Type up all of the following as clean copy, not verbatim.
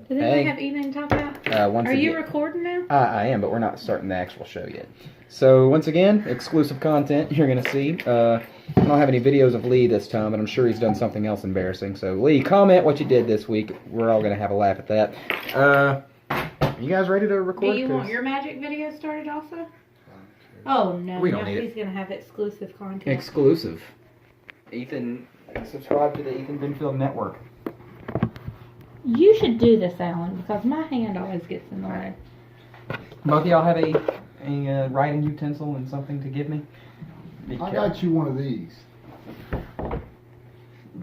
Does anybody have anything to talk about? Once Are you again, recording now? I am, but we're not starting the actual show yet. So once again, exclusive content you're going to see. I don't have any videos of Lee this time, but I'm sure he's done something else embarrassing. So Lee, comment what you did this week. We're all going to have a laugh at that. You guys ready to record? Do you want your magic video started also? Oh no, We don't need he's going to have exclusive content. Exclusive. Ethan, subscribe to the Ethan Binfield Network. You should do this, Alan, because my hand always gets in the way. Both of y'all have a writing utensil and something to give me? I got you one of these.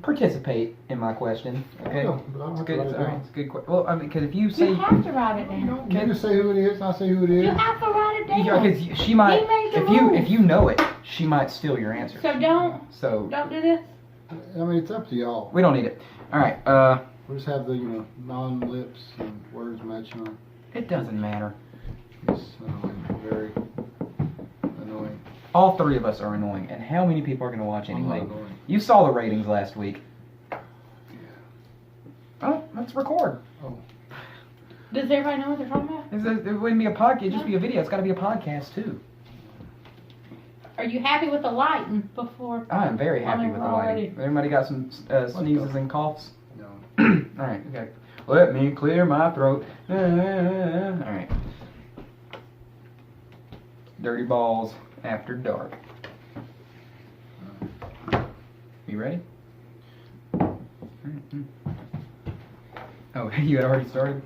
Participate in my question, okay? Yeah, but I don't It's have good. to write it All right, down. it's a good question. Well, I mean, because if you say You have to write it down. You just say who it is, and I say who it is. You have to write it down. yeah, because she might, He made the if rules. you know it, she might steal your answer. So don't So do this. I mean, it's up to y'all. we don't need it. All right. We just have the, non-lips and words matching on. It doesn't matter. It's very annoying. All three of us are annoying, and how many people are going to watch I'm not anyway? annoying. You saw the ratings last week. Oh, let's record. Does everybody know what they're talking about? It wouldn't be a podcast. It'd just be a video. It's got to be a podcast too. Are you happy with the lighting before? I am very happy with the already. lighting. Everybody got some sneezes and coughs? No. All right, okay. Let me clear my throat. All right. Dirty Balls After Dark. You ready? Oh, you had already started?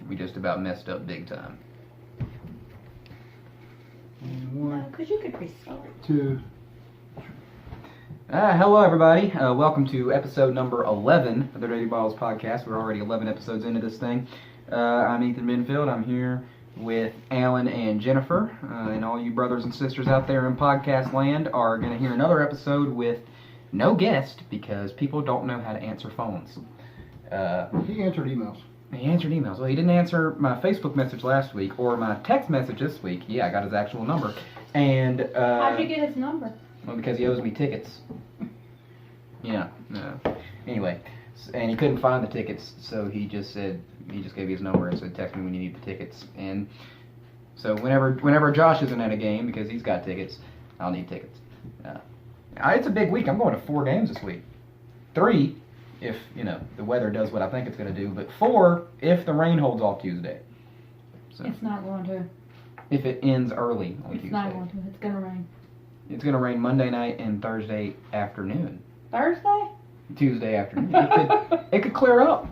We just about messed up big time. One, Because you could restart. two. Hello, everybody. Welcome to episode number 11 of the Dirty Balls podcast. We're already 11 episodes into this thing. I'm Ethan Binfield. I'm here with Alan and Jennifer. And all you brothers and sisters out there in podcast land are going to hear another episode with no guest because people don't know how to answer phones. He answered emails. He answered emails. Well, he didn't answer my Facebook message last week or my text message this week. Yeah, I got his actual number. And How'd you get his number? well, because he owes me tickets. Yeah. Anyway, and he couldn't find the tickets, so he just gave me his number and said, "Text me when you need the tickets." And so whenever Josh isn't at a game because he's got tickets, I'll need tickets. It's a big week. I'm going to 4 games this week. 3, if the weather does what I think it's going to do, but 4 if the rain holds off Tuesday. So It's not going to. if it ends early on It's Tuesday. not going to. It's going to rain. It's going to rain Monday night and Thursday afternoon. Thursday? Tuesday afternoon. It could clear up.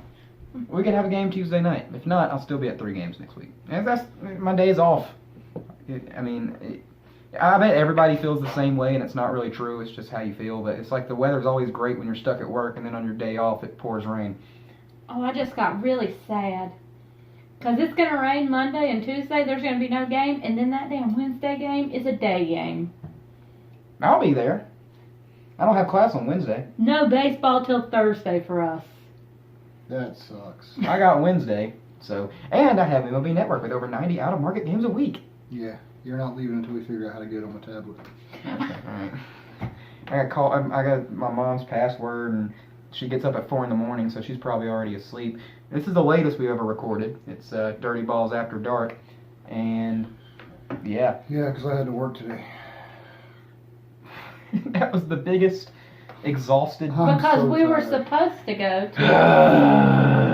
We could have a game Tuesday night. If not, I'll still be at 3 games next week. And that's my days off. I bet everybody feels the same way, and it's not really true. It's just how you feel. But it's like the weather's always great when you're stuck at work, and then on your day off, it pours rain. Oh, I just got really sad. Because it's going to rain Monday and Tuesday. There's going to be no game. And then that damn Wednesday game is a day game. I'll be there. I don't have class on Wednesday. No baseball till Thursday for us. That sucks. I got Wednesday. And I have MLB Network with over 90 out-of-market games a week. Yeah, you're not leaving until we figure out how to get it on my tablet. Okay, all right. I got my mom's password, and she gets up at 4 in the morning, so she's probably already asleep. This is the latest we've ever recorded. It's Dirty Balls After Dark, and yeah. Yeah, because I had to work today. That was the biggest exhausted. Because so we were tired. supposed to go to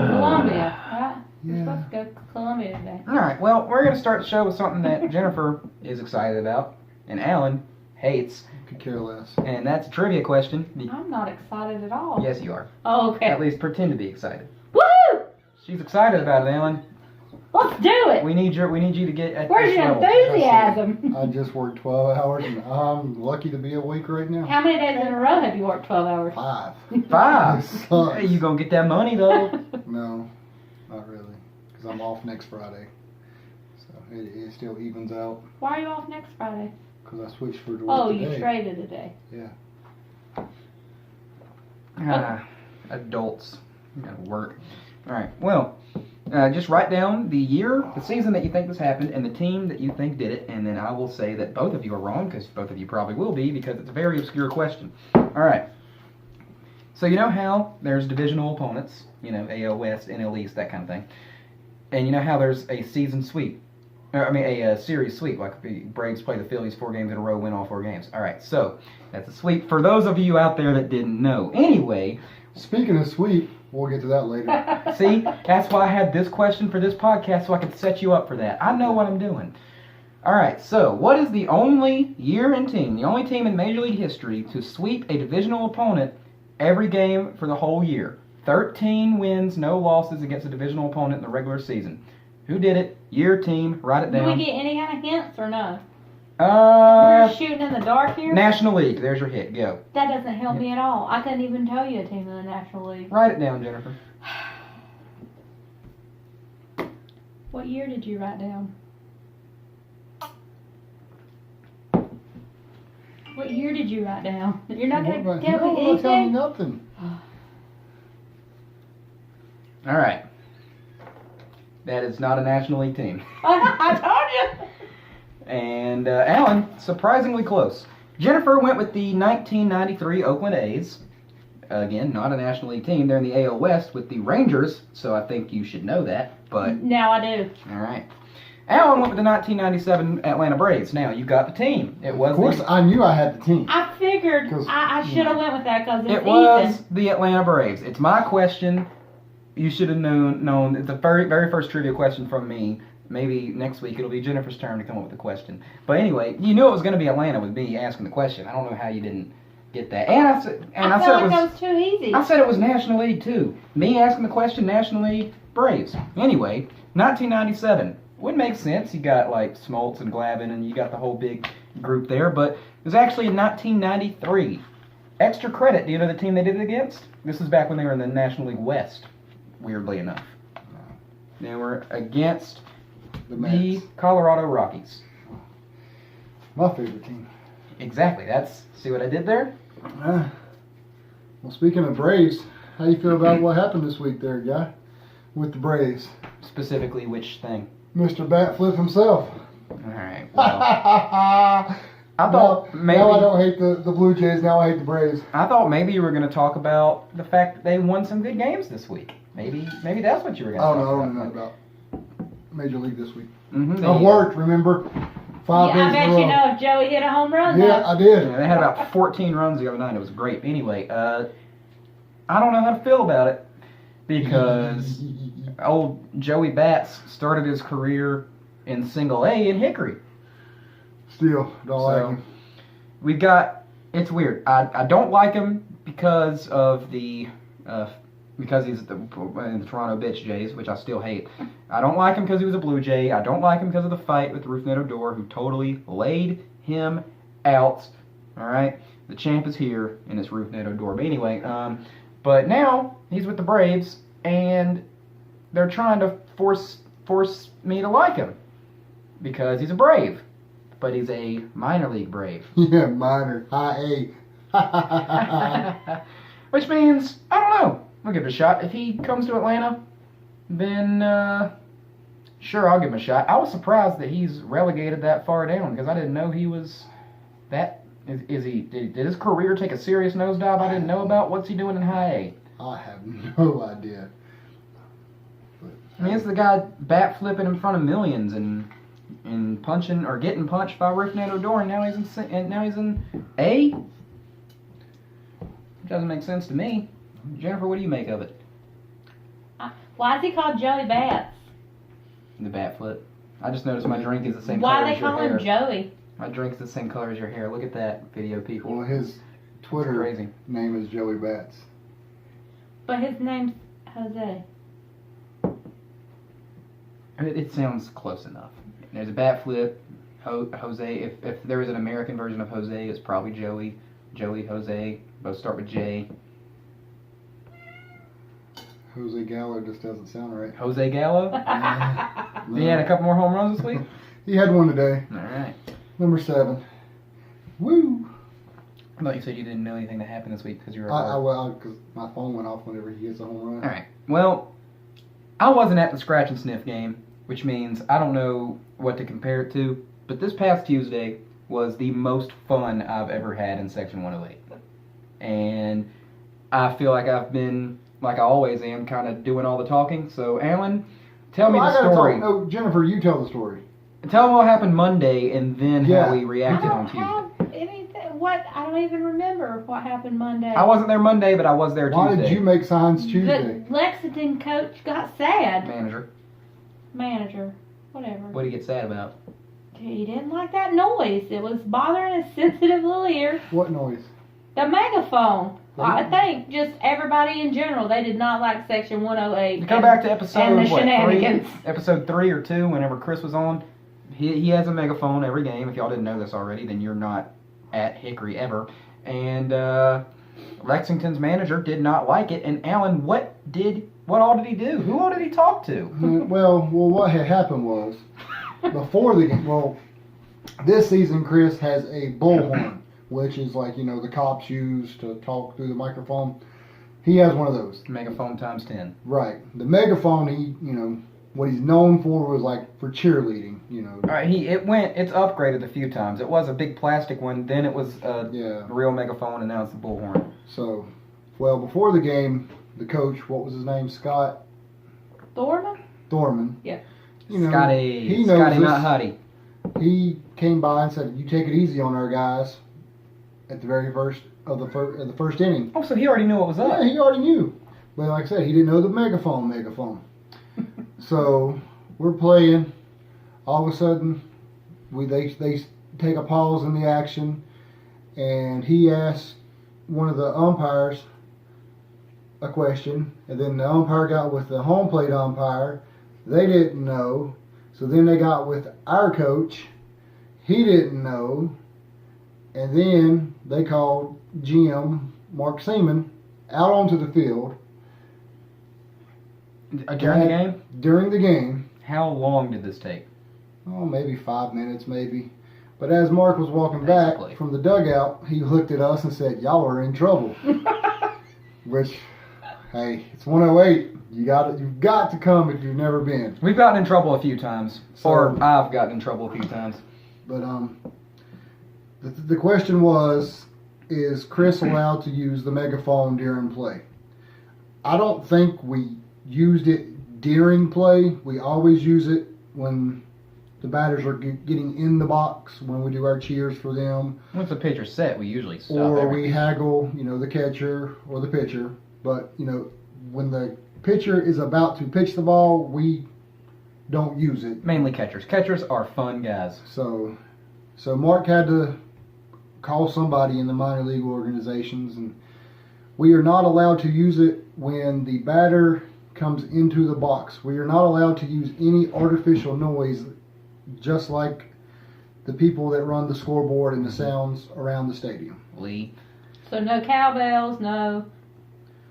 Columbia, right? We're Yeah. supposed to go to Columbia today. All right, well, we're going to start the show with something that Jennifer is excited about, and Alan hates, Could care less. and that's a trivia question. I'm not excited at all. Yes, you are. Oh, okay. At least pretend to be excited. Woohoo! She's excited about it, Alan. Let's do it! We need you to get at Where's this your level. enthusiasm? I just worked 12 hours, and I'm lucky to be awake right now. How many days in a row have you worked 12 hours? 5. 5. Sucks. Hey, you gonna get that money though? No, not really. Because I'm off next Friday. So it still evens out. Why are you off next Friday? Because I switched for the Oh, work you today. traded a day. Adults. You gotta work. Alright, well, just write down the year, the season that you think this happened, and the team that you think did it, and then I will say that both of you are wrong, because both of you probably will be, because it's a very obscure question. Alright. So you know how there's divisional opponents, AL West, NL East, that kind of thing. And you know how there's a season sweep. A series sweep, like the Braves play the Phillies 4 games in a row, win all 4 games. All right, so that's a sweep for those of you out there that didn't know. Anyway, Speaking of sweep, we'll get to that later. see, that's why I had this question for this podcast, so I could set you up for that. I know what I'm doing. All right, so what is the only year-end team, the only team in Major League history to sweep a divisional opponent every game for the whole year? 13 wins, no losses against a divisional opponent in the regular season. Who did it? Year, team, write it Do down. we get any kind of hints or no? We're just shooting in the dark here? National League, there's your hit, go. That doesn't help me at all. I couldn't even tell you a team in the National League. Write it down, Jennifer. What year did you write down? What year did you write down? You're not going to tell me I'm not telling you anything? nothing. All right. That is not a National League team. I told you. And Alan, surprisingly close. Jennifer went with the 1993 Oakland A's. Again, not a National League team. They're in the AL West with the Rangers, so I think you should know that. But Now I do. all right. Alan went with the 1997 Atlanta Braves. Now, you got the team. It was Of course, I knew I had the team. I figured 'Cause, I should have went with that because it's it was Ethan. the Atlanta Braves. It's my question. You should have known. It's the very, very first trivia question from me. Maybe next week it'll be Jennifer's turn to come up with a question. But anyway, you knew it was going to be Atlanta with me asking the question. I don't know how you didn't get that. And I said, I feel like that was too easy. I said it was National League too. Me asking the question, National League, Braves. Anyway, 1997. Would make sense. You got like Smoltz and Glavine, and you got the whole big group there. But it was actually in 1993. Extra credit. Do you know the team they did it against? This is back when they were in the National League West. Weirdly enough, they were against the Colorado Rockies. My favorite team. Exactly. See what I did there? Well, speaking of Braves, how you feel about what happened this week there, guy? With the Braves. Specifically, which thing? Mr. Batflip himself. All right. Well, I thought maybe now I don't hate the Blue Jays. Now I hate the Braves. I thought maybe you were going to talk about the fact that they won some good games this week. Maybe that's what you were going to talk about. I don't know about Major League this week. Mm-hmm, I've worked, remember? 5 days I bet in a you row. know if Joey hit a home run. Yeah, though. I did. Yeah, they had about 14 runs the other night. It was great. Anyway, I don't know how to feel about it because old Joey Bats started his career in Single A in Hickory. Still don't like him. We've got. It's weird. I don't like him because of the because he's the Toronto Bitch Jays, which I still hate. I don't like him because he was a Blue Jay. I don't like him because of the fight with Rougned Odor, who totally laid him out. All right, the champ is here, and it's Rougned Odor. But anyway, but now he's with the Braves, and they're trying to force me to like him because he's a Brave, but he's a minor league Brave. Yeah, minor. High A. Which means, I don't know. We'll give it a shot. If he comes to Atlanta, then sure, I'll give him a shot. I was surprised that he's relegated that far down because I didn't know he was that. Did his career take a serious nosedive I didn't know about? What's he doing in high A? I have no idea. I mean, it's the guy bat flipping in front of millions and punching or getting punched by Rougned Odor, and now he's in A. Doesn't make sense to me. Jennifer, what do you make of it? Why is he called Joey Bats? The bat flip. I just noticed my drink is the same Why color they as your call hair. him Joey? My drink's the same color as your hair. Look at that video, people. Well, his Twitter Crazy. name is Joey Bats. But his name's Jose. It sounds close enough. There's a bat flip. Jose. If there was an American version of Jose, it's probably Joey. Joey, Jose. Both start with J. Jose Gallo just doesn't sound right. Jose Gallo. No. He had a couple more home runs this week. He had one today. All right. Number 7. Woo! I thought you said you didn't know anything that happened this week because you were. Because my phone went off whenever he hits a home run. All right. Well, I wasn't at the scratch and sniff game, which means I don't know what to compare it to. But this past Tuesday was the most fun I've ever had in Section 108. And I feel like I've been, like I always am, kind of doing all the talking. So, Alan, tell me Well, I the gotta story. talk. No, Jennifer, you tell the story. Tell me what happened Monday and then Yeah. how we I reacted on don't Tuesday. have anything. What? I don't even remember what happened Monday. I wasn't there Monday, but I was there Why Tuesday. did you make signs Tuesday? The Lexington coach got sad. Manager, Whatever. what did he get sad about? He didn't like that noise. It was bothering his sensitive little ear. What noise? The megaphone. I think just everybody in general, they did not like Section 108. To go back to episode and the what, 3? shenanigans. Episode 3 or 2, whenever Chris was on, he has a megaphone every game. If y'all didn't know this already, then you're not at Hickory ever. And Lexington's manager did not like it. And Alan, what all did he do? Who all did he talk to? Well, what had happened was before the game. Well, this season Chris has a bullhorn, which is like the cops use to talk through the microphone. He has one of those. Megaphone times 10. Right. The megaphone, what he's known for was like for cheerleading. All right, it's upgraded a few times. It was a big plastic one, then it was a real megaphone, and now it's a bullhorn. So, well, before the game, the coach, what was his name? Scott Thorman. Yeah. Scotty. He knows Scotty, this. not Huddy. He came by and said, "You take it easy on our guys." At the very first of the first inning. Oh, so he already knew what was up. Yeah, he already knew. But like I said, he didn't know the megaphone. So we're playing. All of a sudden, they take a pause in the action, and he asked one of the umpires a question, and then the umpire got with the home plate umpire. They didn't know, so then they got with our coach. He didn't know, and then they called GM Mark Seaman out onto the field. During the game? During the game. How long did this take? Oh, maybe 5 minutes, maybe. But as Mark was walking back from the dugout, he looked at us and said, "Y'all are in trouble." Which, hey, it's 108. You've got to come if you've never been. We've gotten in trouble a few times, or I've gotten in trouble a few times. But the question was, is Chris allowed to use the megaphone during play? I don't think we used it during play. We always use it when the batters are getting in the box, when we do our cheers for them. Once the pitcher's set, we usually stop Or everything. we haggle, the catcher or the pitcher. But, when the pitcher is about to pitch the ball, we don't use it. Mainly catchers. Catchers are fun guys. So Mark had to call somebody in the minor league organizations, and we are not allowed to use it when the batter comes into the box. We are not allowed to use any artificial noise, just like the people that run the scoreboard and the sounds around the stadium. Lee. So no cowbells, no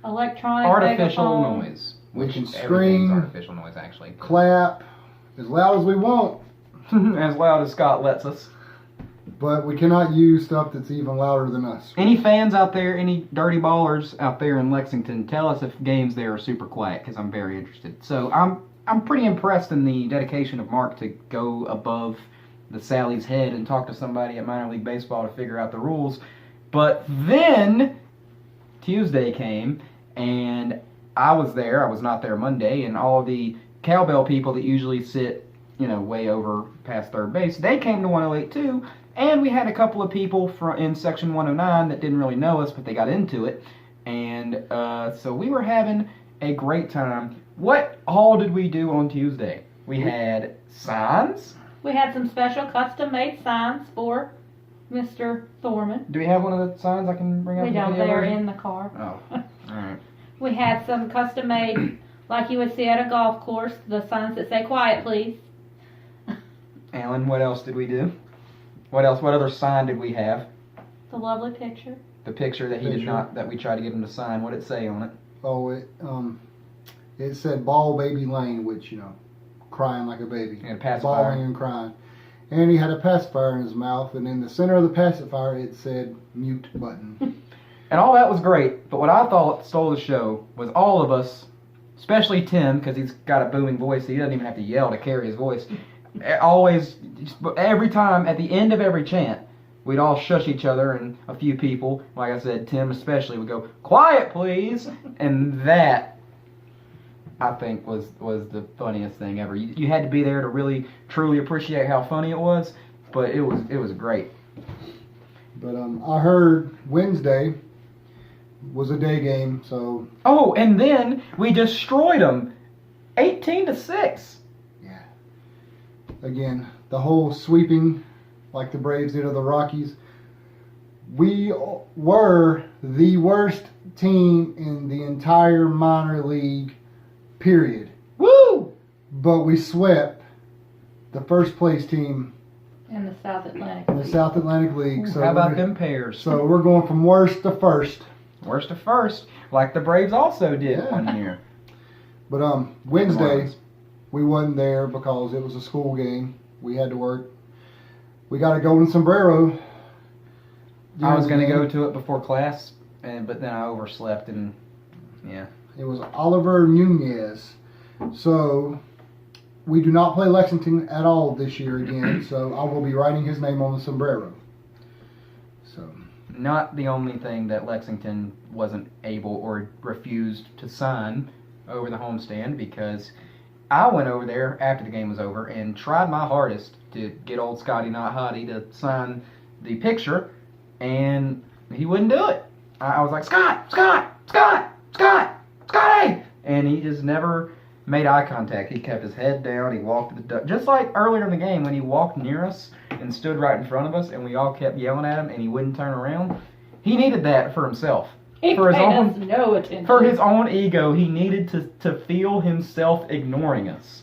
electronic Artificial megaphone. noise. We Which can everything's scream, artificial noise, actually. clap, as loud as we want, As loud as Scott lets us. but we cannot use stuff that's even louder than us. Any fans out there, any dirty ballers out there in Lexington, tell us if games there are super quiet, because I'm very interested. So I'm pretty impressed in the dedication of Mark to go above the Sally's head and talk to somebody at minor league baseball to figure out the rules. But then Tuesday came, and I was there. I was not there Monday, and all of the cowbell people that usually sit, way over past third base, they came to 108 too. And we had a couple of people in section 109 that didn't really know us, but they got into it. And so we were having a great time. What all did we do on Tuesday? We had signs. We had some special custom-made signs for Mr. Thorman. Do we have one of the signs I can bring up? We don't. They're in the car. Oh, all right. We had some custom-made, like you would see at a golf course, the signs that say "Quiet, please." Alan, what else did we do? What else? What other sign did we have? The lovely picture. The picture that he did not, that we tried to get him to sign. What did it say on it? Oh, it said "Ball Baby Lane," which crying like a baby, And a pacifier. bawling and crying, and he had a pacifier in his mouth, and in the center of the pacifier it said "Mute button." And all that was great, but what I thought stole the show was all of us, especially Tim, because he's got a booming voice, so he doesn't even have to yell to carry his voice. Always, every time, at the end of every chant, we'd all shush each other, and a few people, like I said, Tim especially, would go, "Quiet, please," and that, I think, was the funniest thing ever. You had to be there to really, truly appreciate how funny it was, but it was great. But I heard Wednesday was a day game, so Oh, and then we destroyed them, 18-6. yeah. Again, the whole sweeping, like the Braves did of the Rockies. We were the worst team in the entire minor league, period. Woo! But we swept the first place team In the South Atlantic. in the South Atlantic League. So How about we're- them pairs? So we're going from worst to first. Worst to first, like the Braves also did Yeah. one year. But Wednesday Marlins. we wasn't there because it was a school game. We had to work. We got a golden sombrero. I was going to during the go to it before class, but then I overslept, and yeah. It was Oliver Nunez. So we do not play Lexington at all this year again. So I will be writing his name on the sombrero. So Not the only thing that Lexington wasn't able or refused to sign over the homestand, because I went over there after the game was over and tried my hardest to get old Scotty Not Hottie to sign the picture, and he wouldn't do it. I was like, Scotty! And he just never made eye contact. He kept his head down. He walked to the duck. Just like earlier in the game when he walked near us and stood right in front of us, and we all kept yelling at him, and he wouldn't turn around. He needed that for himself. He For his paid own- us no attention. For his own ego, he needed to feel himself ignoring us.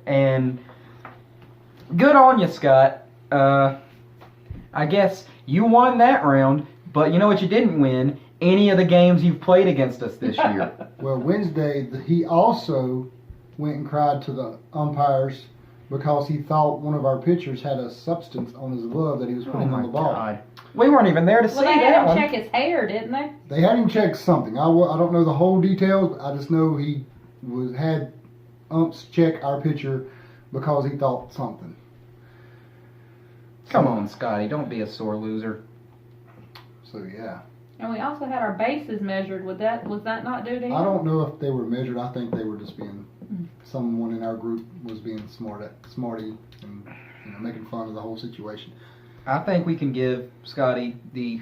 And good on you, Scott. I guess you won that round, but you know what you didn't win? Any of the games you've played against us this year. well, Wednesday he also went and cried to the umpires because he thought one of our pitchers had a substance on his glove that he was putting on the ball. God. We weren't even there to see Well, they that had him one. check his hair, didn't they? They had him check something. I don't know the whole details. I just know he had umps check our pitcher because he thought something. Come on, Scotty, don't be a sore loser. So yeah, And we also had our bases measured. Was that not due to him? I don't know if they were measured. I think they were just being someone in our group was being smarty and making fun of the whole situation. I think we can give Scotty the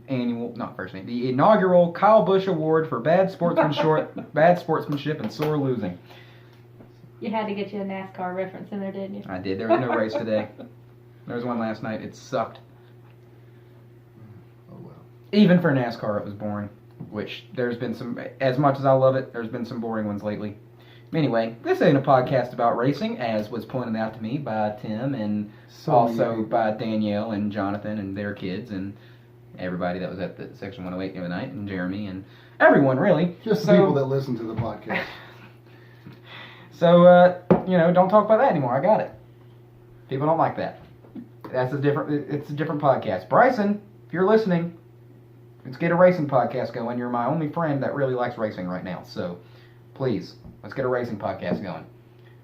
the inaugural Kyle Busch Award for bad sportsmanship and sore losing. You had to get you a NASCAR reference in there, didn't you? I did. There was no race today. There was one last night. It sucked. Oh well. Even for NASCAR, it was boring. Which there's been some, as much as I love it, there's been some boring ones lately. Anyway, this ain't a podcast about racing, as was pointed out to me by Tim and also by Danielle and Jonathan and their kids and everybody that was at the Section 108 the other night, and Jeremy and everyone, really. Just the people that listen to the podcast. So, don't talk about that anymore. I got it. People don't like that. It's a different podcast. Bryson, if you're listening, let's get a racing podcast going. You're my only friend that really likes racing right now. So, please, let's get a racing podcast going.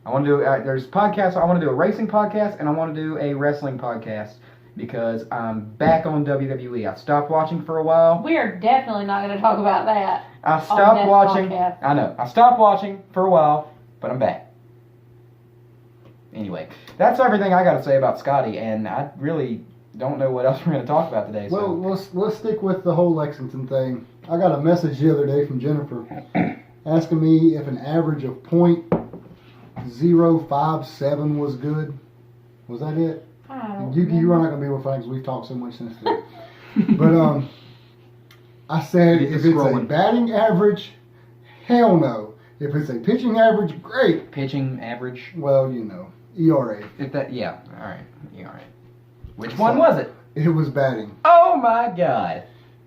I want to do, there's podcasts, I want to do a racing podcast and I want to do a wrestling podcast because I'm back on WWE. I stopped watching for a while. We are definitely not going to talk about that. I stopped this watching. podcast. I know. I stopped watching for a while, but I'm back. Anyway, that's everything I got to say about Scotty, and I really don't know what else we're going to talk about today. Well, So let's stick with the whole Lexington thing. I got a message the other day from Jennifer asking me if an average of .057 was good. Was that it? I don't You are not going to be able to find because we've talked so much since then. But I said Get to if it's a scrolling. batting average, hell no. If it's a pitching average, great. pitching average. Well, ERA. If that, yeah. All right. Yeah, all right. Which one was it? It was batting. Oh my God.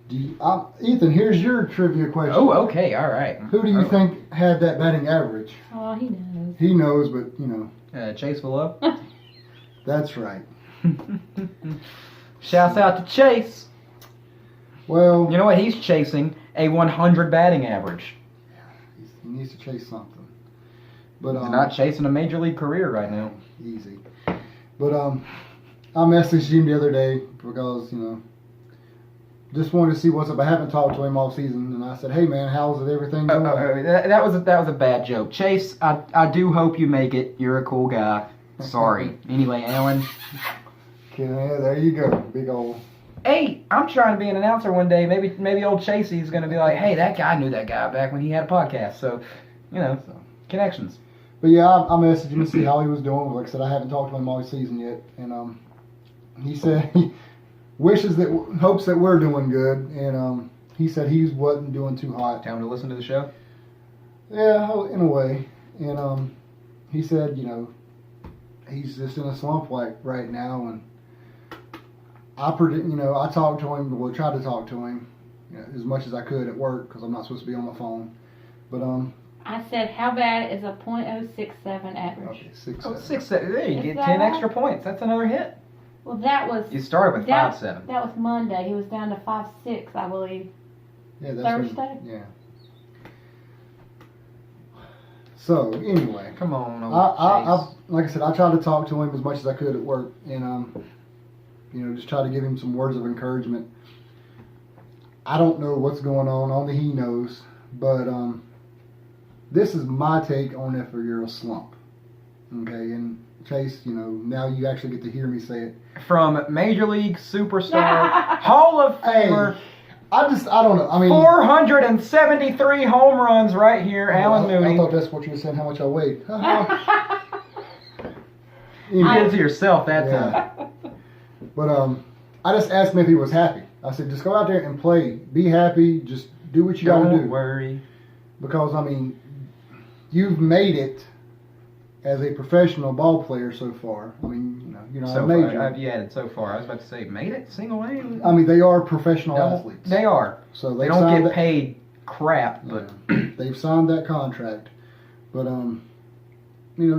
Ethan, here's your trivia question. Oh, okay. All right. Who do you think had that batting average? Oh, he knows. He knows, but Chase Below. that's right. Shouts out to Chase. Well, You know what? He's chasing a 100 batting average. he needs to chase something. But He's not chasing a major league career right now. easy. But messaged him the other day because, just wanted to see what's up. I haven't talked to him all season, and I said, "Hey man, how's everything going?" That was a bad joke, Chase. I do hope you make it. You're a cool guy. Sorry. Anyway, Alan. Okay, yeah, there you go, big old. Hey, I'm trying to be an announcer one day. Maybe old Chasey's gonna be like, "Hey, that guy knew that guy back when he had a podcast." So, connections. But yeah, I messaged him to see how he was doing. Like I said, I haven't talked to him all season yet, and he said he hopes that we're doing good, and he said he wasn't doing too hot. Tell him to listen to the show. Yeah, in a way, and he said he's just in a slump like right now, and I talked to him, well, tried to talk to him as much as I could at work because I'm not supposed to be on my phone, but I said, how bad is a .067 average? okay, 6 Oh, 7. 6-7. There you Is get that 10 right? extra points. That's another hit. Well, that was You started with 5-7. that was Monday. He was down to 5-6, I believe. Yeah, that's Thursday? yeah. So anyway, Come on, old I Chase. like I said, I tried to talk to him as much as I could at work, and just try to give him some words of encouragement. I don't know what's going on, only he knows, but this is my take on if you're a slump. Okay, and Chase, now you actually get to hear me say it. From Major League Superstar, Hall of Famer, I don't know. I mean, 473 home runs right here, Alan I Mooney. thought that's what you were saying. How much I weighed? You did it to yourself that Yeah. time. But I just asked him if he was happy. I said, just go out there and play. Be happy. Just do what you gotta Don't do. worry. Because you've made it as a professional ball player so far. You're not a So major. far, you added so far. I was about to say, made it single A. They are professional athletes. They are. So They they've don't signed get that- paid crap, but They've signed that contract. But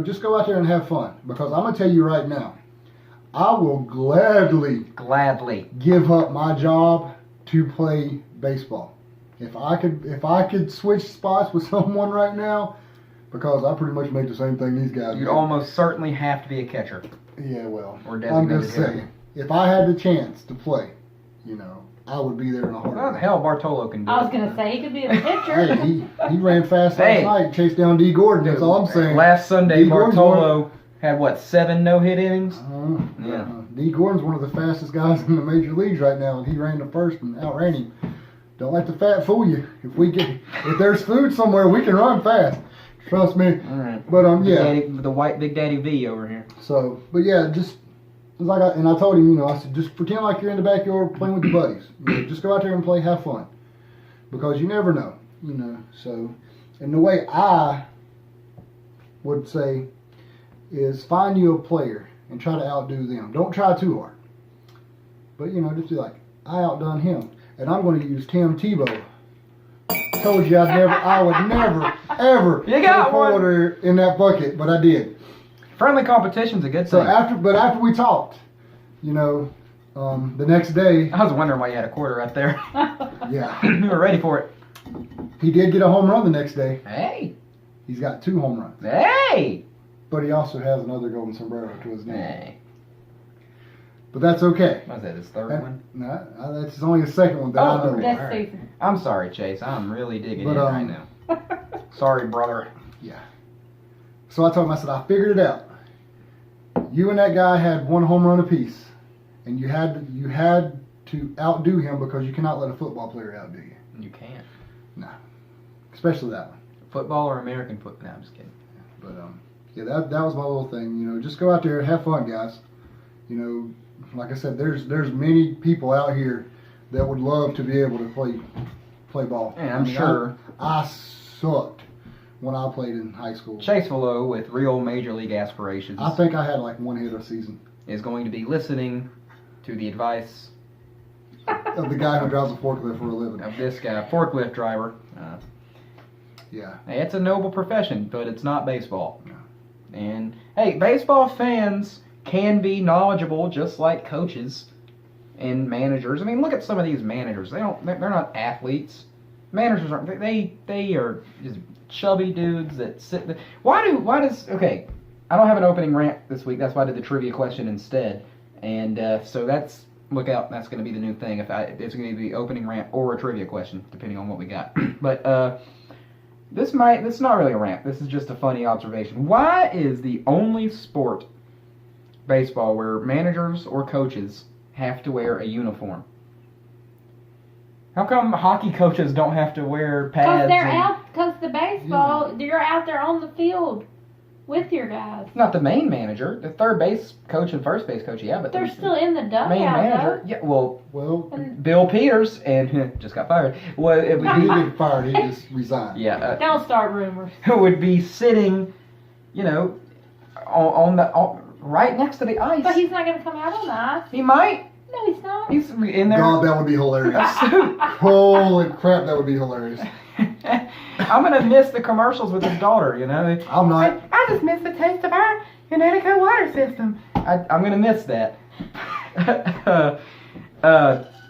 just go out there and have fun. Because I'm gonna tell you right now, I will gladly. give up my job to play baseball. If I could switch spots with someone right now, because I pretty much make the same thing these guys You'd do. almost certainly have to be a catcher. Yeah, well, Or I'm designated just hitter. saying, if I had the chance to play, I would be there in a Well, heartbeat. hell, Bartolo can do I was it. going to say, he could be a pitcher. Hey, he ran fast Hey. last night, chased down D. Gordon. That's all I'm saying. Last Sunday, D. Gordon's Bartolo had, 7 no-hit innings? Yeah. D. Gordon's one of the fastest guys in the major leagues right now, and he ran the first and outran him. Don't let the fat fool you. If there's food somewhere, we can run fast. Trust me. All right. But Big yeah. Daddy, the white Big Daddy V over here. So, but yeah, just I told him, I said, just pretend like you're in the backyard playing with your buddies. Just go out there and play, have fun, because you never know, So, and the way I would say is find you a player and try to outdo them. Don't try too hard, but just be like, I outdone him, and I'm going to use Tim Tebow. Told you I would never, ever You got put one. water in that bucket, but I did. Friendly competition's a good So thing. after we talked, the next day, I was wondering why you had a quarter right there. yeah, You were ready for it. he did get a home run the next day. Hey! He's got 2 home runs, Hey! but he also has another golden sombrero to his name. Hey. But that's okay. What was that, his third And- one? No, that's only his second one that I know. okay. This All right. season. I'm sorry, Chase. I'm really digging But, in right now. Sorry, brother. Yeah. So I told him, I said, I figured it out. You and that guy had 1 home run apiece, and you had to outdo him because you cannot let a football player outdo you, You can't. especially that one. Football or American football? No, I'm just kidding. But yeah, that was my little thing. Just go out there and have fun, guys. Like I said, there's many people out here that would love to be able to play ball. Yeah, I'm sure. I sucked when I played in high school. Chase Velo, with real major league aspirations, I think I had like 1 hit a season is going to be listening to the advice of the guy who drives a forklift for a living. of this guy, forklift driver. Yeah. Hey, it's a noble profession, but it's not baseball. No. And hey, baseball fans can be knowledgeable just like coaches and managers. I mean, look at some of these managers. They're not athletes. Managers aren't. They are just chubby dudes that sit. Why does? Okay, I don't have an opening rant this week. That's why I did the trivia question instead. And so look out. That's going to be the new thing. It's going to be opening rant or a trivia question, depending on what we got. But this is not really a rant. This is just a funny observation. Why is the only sport, baseball, where managers or coaches have to wear a uniform? How come hockey coaches don't have to wear pads? Because the baseball, you're out there on the field with your guys. Not the main manager, the third base coach and first base coach, yeah, but They're still in the dugout, main manager, though. yeah. Well, And Bill Peters and just got fired. Well, it He would didn't get fired. He just resigned. yeah, don't start rumors. would be sitting, on right next to the ice. But he's not going to come out on the ice. He might. No, he's not. He's in there. God, that would be hilarious. suit. Holy crap, that would be hilarious. I'm gonna miss the commercials with his daughter. I'm not. I just miss the taste of our Connecticut water system. I'm gonna miss that.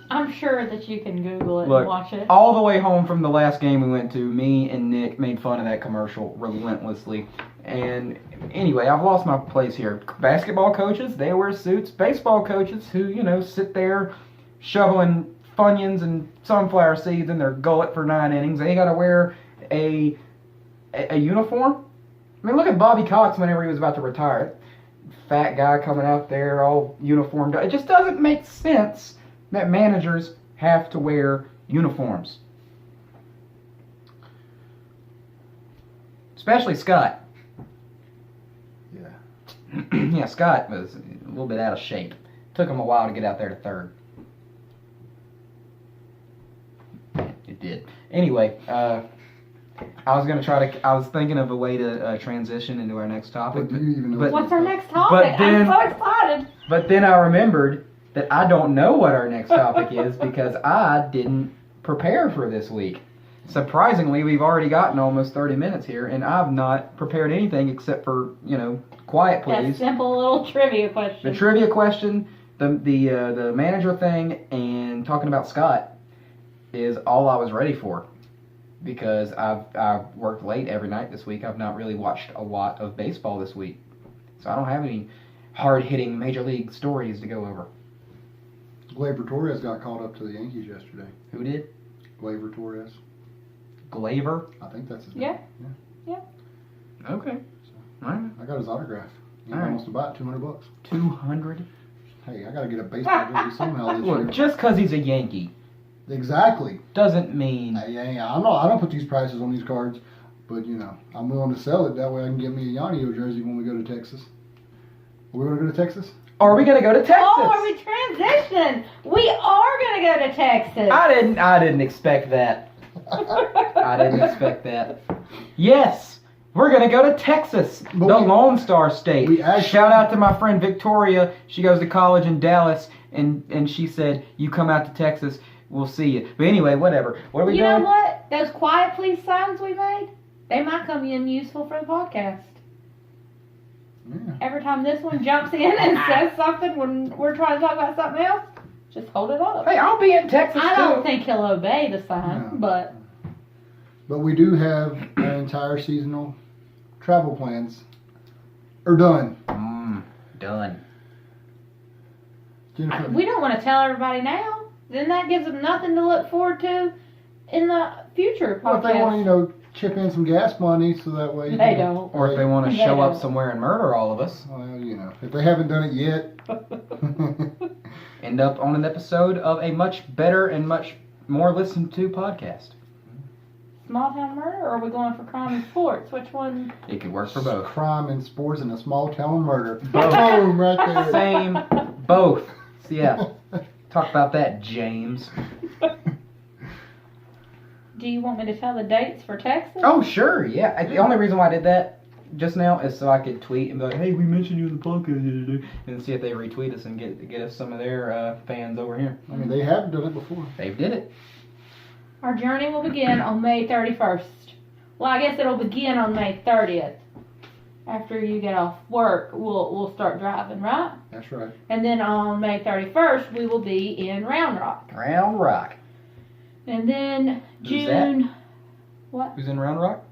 I'm sure that you can Google it Look, and watch it. all the way home from the last game we went to, me and Nick made fun of that commercial relentlessly. And anyway, I've lost my place here. Basketball coaches, they wear suits. Baseball coaches who, sit there shoveling Funyuns and sunflower seeds in their gullet for 9 innings, they gotta wear a uniform. I mean, look at Bobby Cox whenever he was about to retire. Fat guy coming out there all uniformed. It just doesn't make sense that managers have to wear uniforms. Especially Scott. Yeah. Yeah, Scott was a little bit out of shape. Took him a while to get out there to third. It did. Anyway, I was thinking of a way to transition into our next topic. But do you even know What's our next topic? then- I'm so excited. But then I remembered that I don't know what our next topic is because I didn't prepare for this week. Surprisingly, we've already gotten almost 30 minutes here, and I've not prepared anything except for, quiet That please. simple little trivia question. The trivia question, the manager thing, and talking about Scott is all I was ready for. Because I've worked late every night this week. I've not really watched a lot of baseball this week. So I don't have any hard-hitting Major League stories to go over. Gleyber Torres got called up to the Yankees yesterday. Who did? Gleyber Torres. Gleyber? I think that's his Yeah. name. Okay. All right. I got his autograph. He All right. wants to buy it, $200. 200? Hey, I gotta get a baseball jersey somehow this Look, year. just because he's a Yankee Exactly. doesn't mean... I don't put these prices on these cards, but I'm willing to sell it. That way I can get me a Yanio jersey when we go to Texas. Are we gonna go to Texas? Are we going to go to Texas? Oh, are we transitioning? We are going to go to Texas. I didn't expect that. I didn't expect that. Yes, we're gonna go to Texas, But the we- Lone Star State. we actually- Shout out to my friend Victoria. She goes to college in Dallas, and she said, "You come out to Texas, we'll see you." But anyway, whatever. What are we You doing? know what? Those quiet please signs we made, they might come in useful for the podcast. Yeah. Every time this one jumps in and says something when we're trying to talk about something else, just hold it up. Hey, I'll be in Texas I too. don't think he'll obey the sign, No. but But we do have our entire seasonal travel plans are done. Done. Jennifer, we don't want to tell everybody now. Then that gives them nothing to look forward to in the future well, if they podcast. want to, chip in some gas money so that way. They don't. Or if they want to They show up don't. somewhere and murder all of us, Well, if they haven't done it yet. end up on an episode of a much better and much more listened to podcast. Small town murder, or are we going for crime and sports? Which one? It could work for both. Crime and sports in a small town murder. Both. Boom, right there. Same, both. So yeah, talk about that, James. Do you want me to tell the dates for Texas? Oh, sure, yeah. The only reason why I did that just now is so I could tweet and be like, "Hey, we mentioned you in the podcast the other day," and see if they retweet us and get us some of their fans over here. I mean, they have done it before. They did it. Our journey will begin on May 31st. Well, I guess it'll begin on May 30th. After you get off work, we'll start driving, right? That's right. And then on May 31st, we will be in Round Rock. Round Rock. And then Who's June... What? Who's in Round Rock?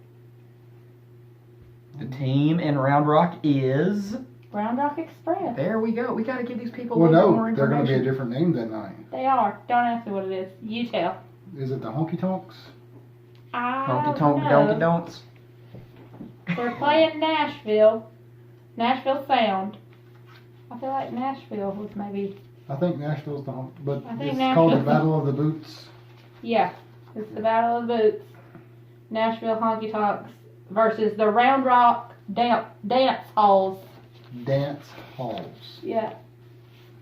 The team in Round Rock is Round Rock Express. There we go. We got to give these people Well, a little bit more no, they're going to be a information. different name that night. They are. Don't ask me what it is. You tell. Is it the Honky Tonks? I Honky don't tonk know. donkey don'ts. They're playing Nashville. Nashville Sound. I feel like Nashville was maybe. I think Nashville's the Honky, but I think it's called the Nashville's- Battle of the Boots. Yeah. It's the Battle of the Boots. Nashville Honky Tonks versus the Round Rock Dance Halls. Dance halls. Yeah.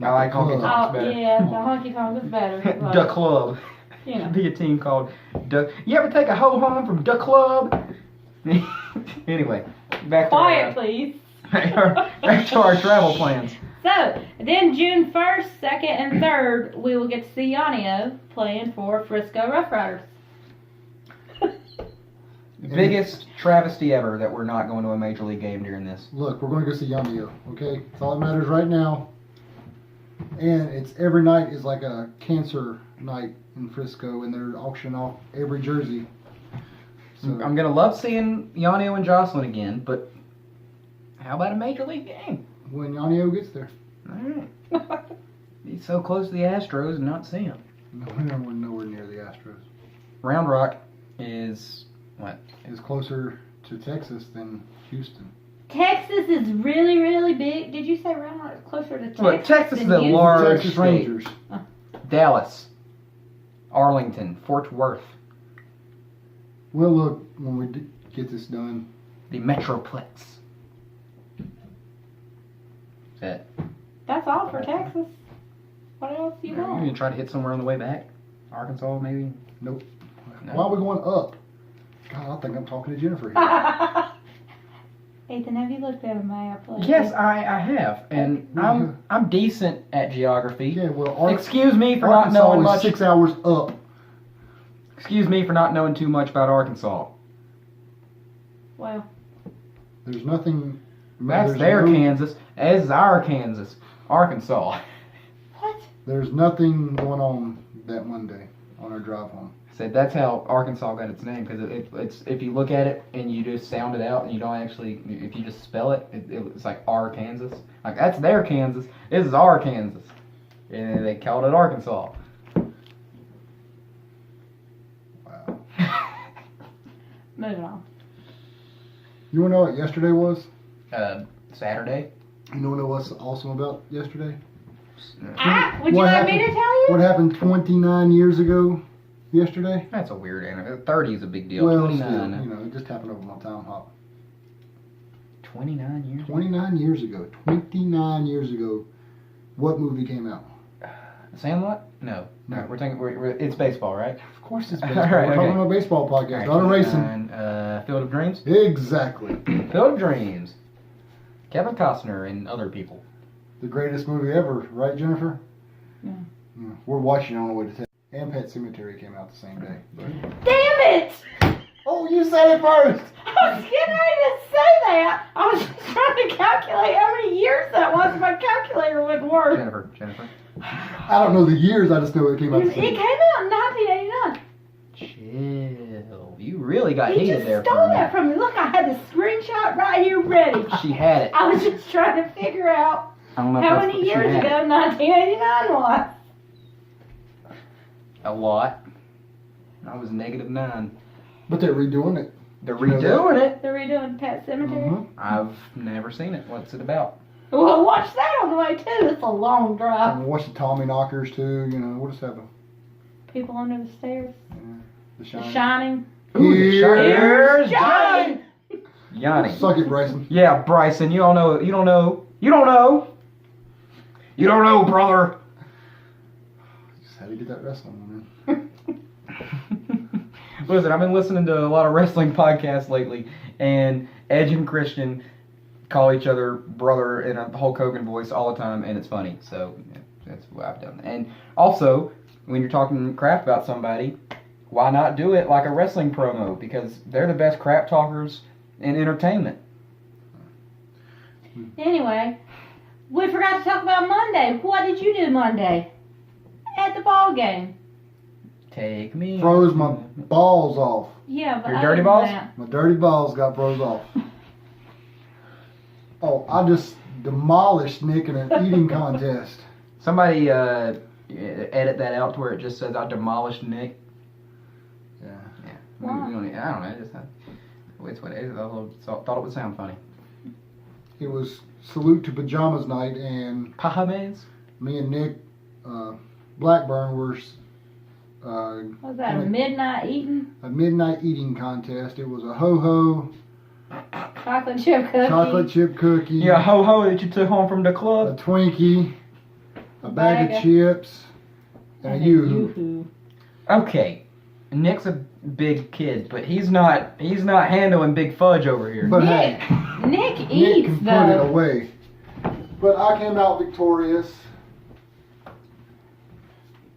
I like honky Club. tonks Oh, better. yeah. The Honky Tonk is better. But, Duck Club. You know. Be a team called Duck. You ever take a hoe home from Duck Club? Anyway, back to Quiet, please. back to our travel plans. So, then June 1st, 2nd, and 3rd, we will get to see Yanio playing for Frisco Rough Riders. Biggest travesty ever that we're not going to a major league game during this. Look, we're going to go see Yandio, okay? That's all that matters right now. And it's every night is like a cancer night in Frisco, and they're auctioning off every jersey. So I'm gonna love seeing Yanio and Jocelyn again, but how about a major league game? when Yanio gets there, All right. He's so close to the Astros and not see him. we're nowhere near the Astros. Round Rock is what? It's closer to Texas than Houston. Texas is really, really big. Did you say Round Rock is closer to Texas? Look, Texas than is a Houston? large Texas state. Rangers. Dallas, Arlington, Fort Worth, Well, look, when we get this done, the Metroplex. That. That's all for Texas. What else do you You want? gonna try to hit somewhere on the way back? Arkansas, maybe? nope. No. Why are we going up? God, I think I'm talking to Jennifer here. Ethan, have you looked at a map? lately? Yes, I have, and I'm decent at geography. Yeah, well, Excuse me for not Arkansas knowing is much. 6 hours up. Excuse me for not knowing too much about Arkansas. Well, There's nothing. That's there's their no- Kansas, as is our Kansas, Arkansas. what? There's nothing going on that Monday on our drive home. Said that's how Arkansas got its name, because it's if you look at it and you just sound it out and you don't actually, if you just spell it, it's like Arkansas. Like that's their Kansas. This is our Kansas, and they called it Arkansas. Wow. Moving on. You want to know what yesterday was? Saturday. You know what was awesome about yesterday? Would you What like me to happened- tell you? What happened 29 years ago yesterday? That's a weird anniversary. 30 is a big deal. Well, 29. still, it just happened over my town hop. 29 years. 29 years ago. 29 years ago, what movie came out? Sandlot? No. No. We're talking. It's baseball, right? Of course it's All baseball. right, We're talking okay. about a baseball podcast, not a racing. Field of Dreams. Exactly. Field of Dreams. Kevin Costner and other people. The greatest movie ever, right, Jennifer? Yeah. Yeah. We're watching on the way to Texas. And Pet Cemetery came out the same day. But... Damn it! Oh, you said it first! I was getting ready to say that. I was just trying to calculate how many years that was. My calculator wouldn't work. Jennifer. I don't know the years, I just know it came out the It same came day. out in 1989. Chill. You really got He heated just there stole for a that minute. from me. Look, I had the screenshot right here ready. She had it. I was just trying to figure out I don't know if how that's many what she years had. ago 1989 was. A lot. I was -9. But they're redoing it. They're You know that? redoing it. They're redoing Pet Cemetery. Mhm. I've never seen it. What's it about? Well, watch that on the way too. It's a long drive. And we'll watch the Tommy Knockers too, we'll just have People under the stairs. The The Shining. Shining. Ooh, the Here's Shiner's Johnny. Yanni. Suck it, Bryson. Yeah, Bryson, you don't know. You don't know. You don't know. You don't know, brother. Just had to get that wrestling one in. Listen, I've been listening to a lot of wrestling podcasts lately, and Edge and Christian call each other brother in a Hulk Hogan voice all the time, and it's funny. So yeah, that's what I've done. And also, when you're talking crap about somebody, why not do it like a wrestling promo? Because they're the best crap talkers in entertainment. Anyway, we forgot to talk about Monday. What did you do Monday at the ball game? Take me. Froze my balls off. Yeah, but Your other dirty than balls? that- My dirty balls got froze off. Oh, I just demolished Nick in an eating contest. Somebody edit that out to where it just says I demolished Nick. Yeah. Yeah. Why? We don't need, I don't know. It's what it is. I thought it would sound funny. It was salute to pajamas night, and Pajamas? me and Nick Blackburn were Was that a midnight eating? a midnight eating contest. It was a ho-ho, Chocolate chip cookie. chocolate chip cookie, Yeah, ho ho that you took home from the a club. Twinkie, a bag of chips, and a yoo-hoo. Yoo-hoo. Okay, Nick's a big kid, but he's not handling big fudge over here. But Nick, hey, Nick Nick eats can put it though. away. But I came out victorious,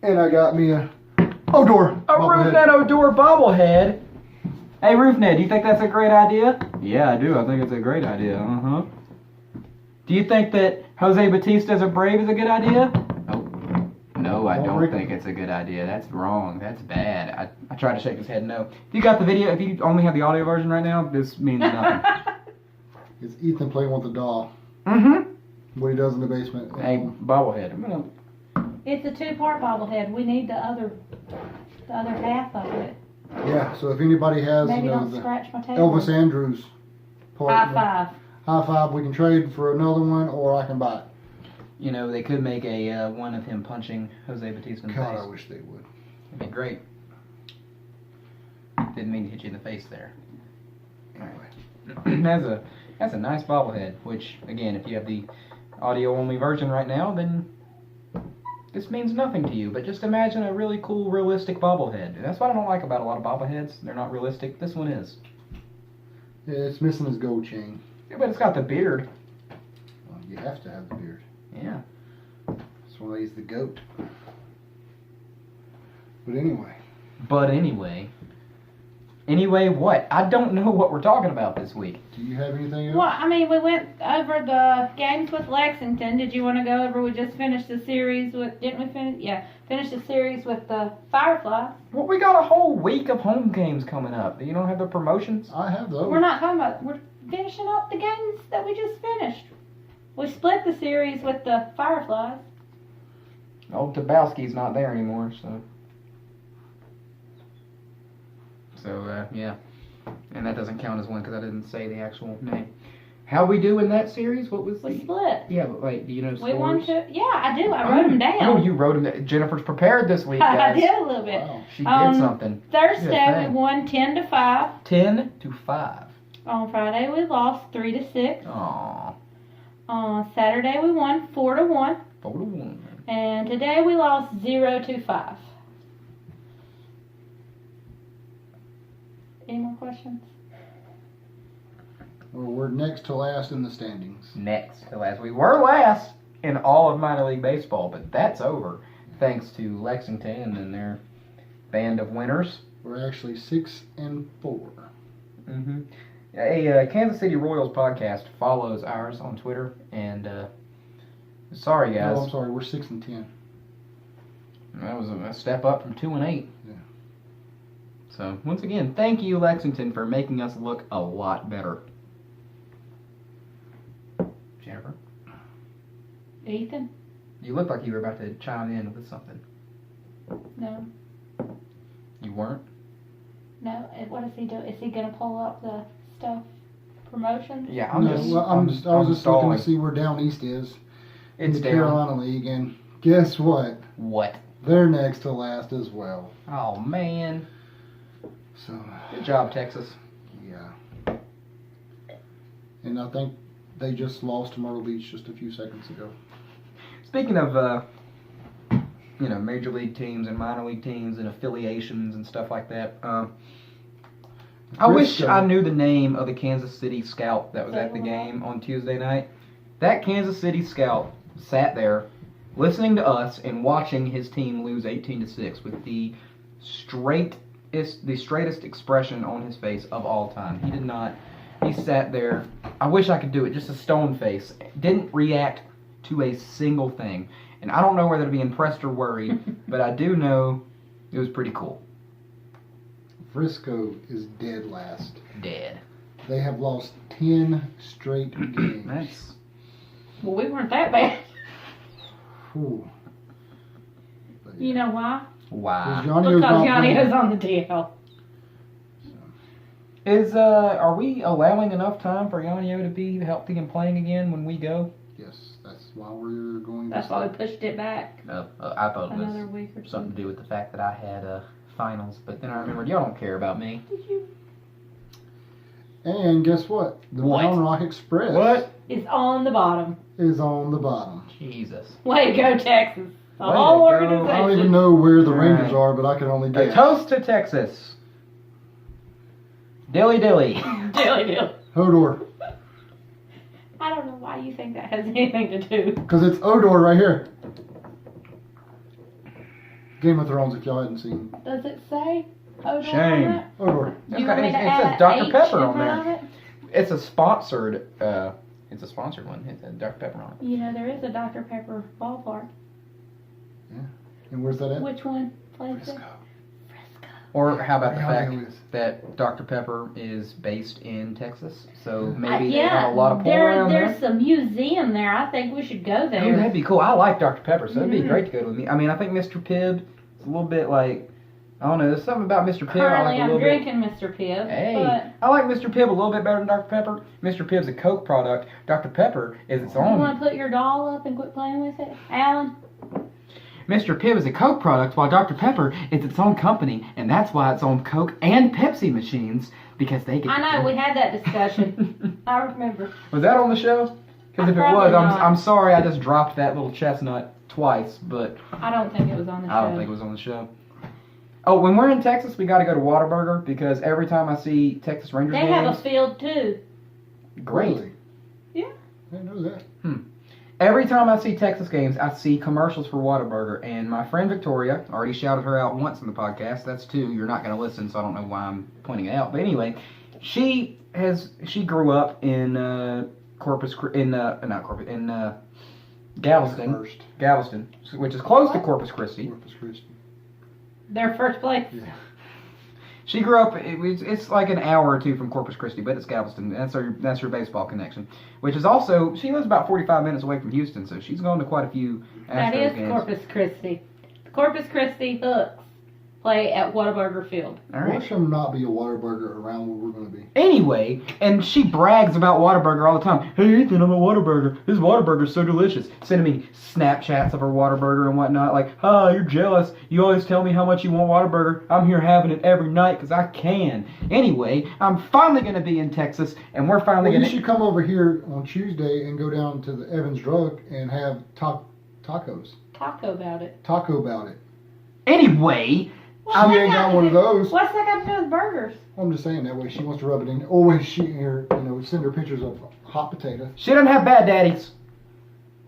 and I got me a Odor. A Roofnet Odor bobblehead. Hey, Roofnet, do you think that's a great idea? Yeah, I do. I think it's a great idea. Uh-huh. Do you think that Jose Batista as a Brave is a good idea? Oh, no, I don't think it's a good idea. That's wrong. That's bad. I tried to shake his head no. If you got the video, if you only have the audio version right now, this means nothing. It's Ethan playing with the doll. Mm-hmm. What he does in the basement. Hey, bobblehead. I'm gonna... It's a 2-part bobblehead. We need the other half of it. Yeah, so if anybody has, Maybe you know, don't the scratch my table. Elvis Andrews part, High five. high five, we can trade for another one, or I can buy it. You know, they could make a one of him punching Jose Batista in the God, face. I wish they would. It'd be great. Didn't mean to hit you in the face there. Anyway. That's a nice bobblehead, which, again, if you have the audio-only version right now, then this means nothing to you. But just imagine a really cool, realistic bobblehead. That's what I don't like about a lot of bobbleheads. They're not realistic. This one is. Yeah, it's missing his gold chain. Yeah, but it's got the beard. Well, you have to have the beard. Yeah. That's why he's the goat. But anyway. Anyway, what? I don't know what we're talking about this week. Do you have anything else? Well, I mean, we went over the games with Lexington. Did you want to go over? We just finished the series with, didn't we finish? Yeah, finished the series with the Fireflies. Well, we got a whole week of home games coming up. You don't have the promotions? I have those. We're not talking about, we're finishing up the games that we just finished. We split the series with the Fireflies. Old Tabowski's not there anymore, so. So, yeah. And that doesn't count as one because I didn't say the actual name. How'd we do in that series? What was We the... split. Yeah, but wait, do you know We scores? won 2. Yeah, I do. I wrote them down. Oh, you wrote them down. Jennifer's prepared this week, I guys. did a little bit. Wow. She did something. Thursday thing. we won 10-5. 10-5. On Friday we lost 3-6. Aww. On Saturday we won 4-1. 4-1. And today we lost 0-5. Any more questions? Well, we're next to last in the standings. Next to last. We were last in all of minor league baseball, but that's over. Thanks to Lexington and their band of winners. We're actually 6-4. Mm-hmm. A Kansas City Royals podcast follows ours on Twitter, and sorry guys, No, I'm sorry. We're 6-10. that was a step up from 2-8. Yeah. So once again, thank you Lexington for making us look a lot better. Jennifer, Ethan? you looked like you were about to chime in with something. No. You weren't? No. What does he do? Is he going to pull up the stuff? Promotions? Yeah, I was just looking stalling. to see where Down East is in It's the down. Carolina League, and guess what? What? They're next to last as well. Oh man. So, Good job, Texas. yeah. And I think they just lost to Myrtle Beach just a few seconds ago. Speaking of, major league teams and minor league teams and affiliations and stuff like that, I wish Briscoe. I knew the name of the Kansas City scout that was at the game on Tuesday night. That Kansas City scout sat there listening to us and watching his team lose 18-6 with the straightest expression on his face of all time. He did not. He sat there. I wish I could do it. Just a stone face. Didn't react to a single thing. And I don't know whether to be impressed or worried, but I do know it was pretty cool. Frisco is dead last. Dead. They have lost 10 straight games. Well, we weren't that bad. Ooh. But, You know why? Wow. Johnny was Because not Yanni playing. is on the DL. Are we allowing enough time for Yanio to be healthy and playing again when we go? Yes, that's why we're going. That's why we pushed it back No, I thought it another was week or something something. to do with the fact that I had finals, but then I remembered y'all don't care about me. Did you? And guess what? The What? Round Rock Express It's on the bottom. is on the bottom. Jesus. Way to go, Texas. The Way to whole go. organization. I don't even know where the All Rangers right. are, but I can only A guess. toast to Texas. Dilly dilly. Dilly dill. Hodor. I don't know why you think that has anything to do. Because it's Odor right here. Game of Thrones, if y'all hadn't seen. Does it say Odor Shame. on it? Odor. You want me to it add says an Dr. H Pepper in on front there. of it? It's a sponsored. It's a sponsored one. It says Dr. Pepper on it. You know, there is a Dr. Pepper ballpark. And where's that at? Which one plays it? Frisco. Frisco. Or how about the Yeah, fact it is. that Dr. Pepper is based in Texas, so maybe they yeah, have a lot of pull around there's there. some museum there. I think we should go Oh, there. that'd be cool. I like Dr. Pepper, so it'd be Mhm. great to go to with me. I mean, I think Mr. Pibb is a little bit like, I don't know, there's something about Mr. Pibb I Currently, like a I'm little bit. drinking Mr. Pibb, Hey, but I like Mr. Pibb a little bit better than Dr. Pepper. Mr. Pibb's a Coke product. Dr. Pepper is its you own. want to put your doll up and quit playing with it, Alan? Mr. Pibb is a Coke product, while Dr. Pepper is its own company, and that's why it's on Coke and Pepsi machines, because they get. I know, we had that discussion. I remember. Was that on the show? Because if it Probably was, not. I'm sorry I just dropped that little chestnut twice, but I don't think it was on the show. I don't think it was on the show. Oh, when we're in Texas, we got to go to Whataburger, because every time I see Texas Rangers They games, have a field too. great. Really? Yeah. I didn't know that. Every time I see Texas games, I see commercials for Whataburger, and my friend Victoria, already shouted her out once in the podcast, that's two, you're not going to listen, so I don't know why I'm pointing it out, but anyway, she grew up in Galveston, First. Galveston, which is close to Corpus Christi. Corpus Christi. Their first place. Yeah. She grew up. It's like an hour or two from Corpus Christi, but it's Galveston. That's her baseball connection. Which is also, she lives about 45 minutes away from Houston, so she's gone to quite a few That Astros is games. Corpus Christi. The Corpus Christi Hooks play at Whataburger Field. All Why right. should not be a Whataburger around where we're going to be? Anyway, and she brags about Whataburger all the time. Hey Ethan, I'm a Whataburger. This Whataburger's so delicious. Sending me Snapchats of her Whataburger and whatnot. Like, you're jealous. You always tell me how much you want Whataburger. I'm here having it every night because I can. Anyway, I'm finally going to be in Texas, and we're finally Well, you going to... should come over here on Tuesday and go down to the Evans Drug and have tacos. Taco about it. Taco about it. Anyway... What's She that ain't got to one of do- those. What's that got to do with burgers? I'm just saying that way she wants to rub it in. Always shoot her, send her pictures of hot potato. She doesn't have bad daddies.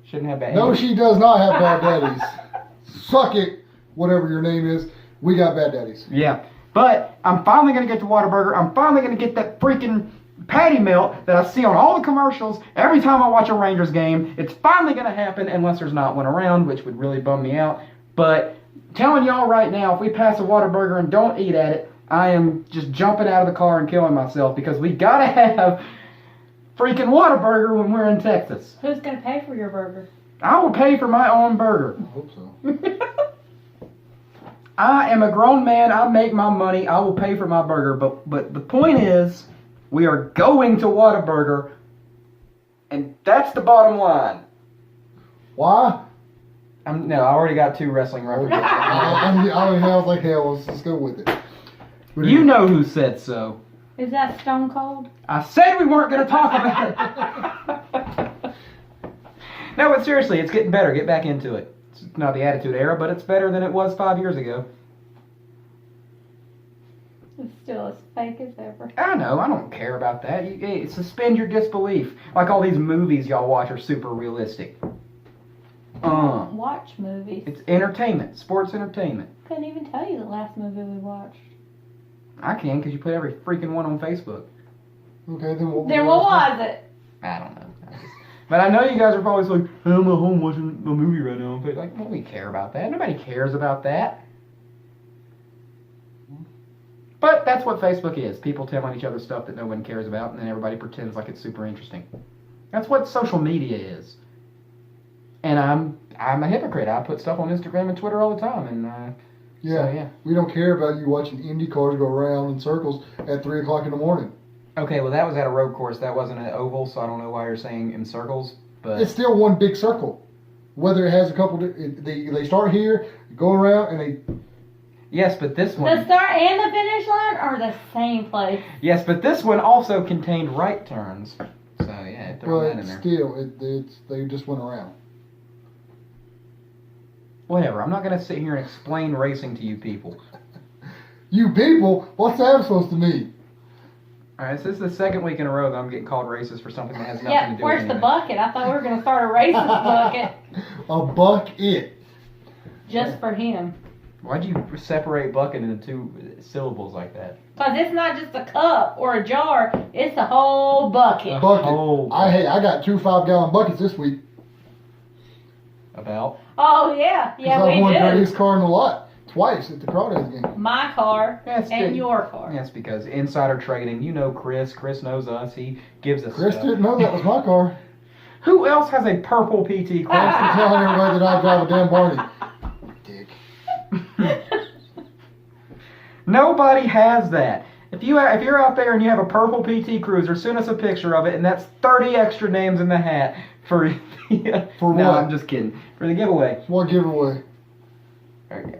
Shouldn't have bad No, daddies. she does not have bad daddies. Suck it, whatever your name is. We got bad daddies. Yeah. But I'm finally going to get to Whataburger. I'm finally going to get that freaking patty melt that I see on all the commercials every time I watch a Rangers game. It's finally going to happen unless there's not one around, which would really bum me out. But telling y'all right now, if we pass a Whataburger and don't eat at it, I am just jumping out of the car and killing myself because we got to have freaking Whataburger when we're in Texas. Who's going to pay for your burger? I will pay for my own burger. I hope so. I am a grown man. I make my money. I will pay for my burger. But the point is, we are going to Whataburger, and that's the bottom line. Why? I already got two wrestling references. I was like, hell, let's just go with it. But You anyway. know who said so. Is that Stone Cold? I said we weren't going to talk about it. No, but seriously, it's getting better. Get back into it. It's not the Attitude Era, but it's better than it was 5 years ago. It's still as fake as ever. I know, I don't care about that. Suspend your disbelief. Like all these movies y'all watch are super realistic. I don't watch movies. It's entertainment, sports entertainment. Couldn't even tell you the last movie we watched. I can, because you put every freaking one on Facebook. Okay, then what was it? I don't know. But I know you guys are probably like, hey, I'm at home watching a movie right now. Like, well, we care about that. Nobody cares about that. But that's what Facebook is. People telling each other stuff that no one cares about, and then everybody pretends like it's super interesting. That's what social media is. And I'm a hypocrite. I put stuff on Instagram and Twitter all the time, and Yeah. so, yeah. We don't care about you watching Indy cars go around in circles at 3 o'clock in the morning. Okay, well that was at a road course. That wasn't an oval, so I don't know why you're saying in circles. But It's still one big circle. Whether it has a couple, they start here, go around, and they. yes, but this The one. start and the finish line are the same place. Yes, but this one also contained right turns. So yeah, throw that But in there. still, they just went around. Whatever. I'm not gonna sit here and explain racing to you people. You people, what's that supposed to mean? All right, so this is the second week in a row that I'm getting called racist for something that has nothing Yeah, to do where's with the anything. bucket? I thought we were going to start a racist bucket A bucket. just for him. Why'd you separate bucket into two syllables like that? Because it's not just a cup or a jar, it's a whole bucket. Bucket. Oh, I got 2 5-gallon buckets this week. about. Oh, yeah. Yeah, I won we do. Brady's car in the lot twice at the Crawdads game. My car That's and good. your car. Yes, because insider trading. You know Chris. Chris knows us. He gives us Chris stuff. didn't know that was my car. Who else has a purple PT Chris? I'm telling everybody that I drive a damn Barney. Dick. Nobody has that. If you're out there and you have a purple PT Cruiser, send us a picture of it, and that's 30 extra names in the hat for the, For no, what? I'm just kidding. For the giveaway. What giveaway?